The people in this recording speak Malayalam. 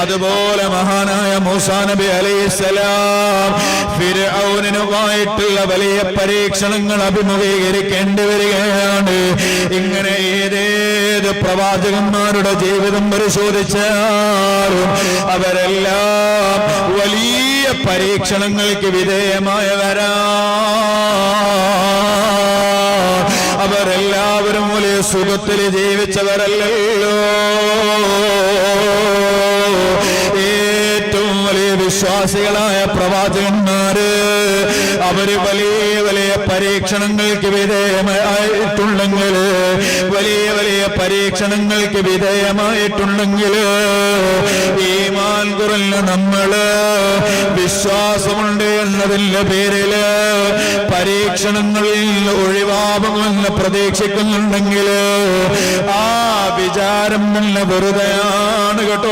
അതുപോലെ മഹാനായ മൂസാ നബി അലൈഹിസ്സലാം ഫിർഔനുമായിട്ടുള്ള വലിയ പരീക്ഷണങ്ങൾ അഭിമുഖീകരിക്കേണ്ടി വരികയാണ്. ഇങ്ങനെ ഏതേത് പ്രവാചകന്മാരുടെ ജീവിതം പരിശോധിച്ചാലും അവരെല്ലാം വലിയ പരീക്ഷണങ്ങൾക്ക് വിധേയമായവരാ. അവരെല്ലാവരും വലിയ സുഖത്തിൽ ജീവിച്ചവരല്ലല്ലോ. ഏറ്റവും വലിയ വിശ്വാസികളായ പ്രവാചകന്മാര് അവര് വലിയ വലിയ പരീക്ഷണങ്ങൾക്ക് വിധേയമായിട്ടുണ്ടെങ്കിൽ പരീക്ഷണങ്ങൾക്ക് വിധേയമായിട്ടുണ്ടെങ്കിൽ ഈമാൻ കുറഞ്ഞ നമ്മള് വിശ്വാസമുണ്ട് എന്നതിന്റെ പേരില് പരീക്ഷണങ്ങളിൽ ഒഴിവാകുമെന്ന് പ്രതീക്ഷിക്കുന്നുണ്ടെങ്കിൽ ആ വിചാരം നല്ല വെറുതെയാണ് കേട്ടോ.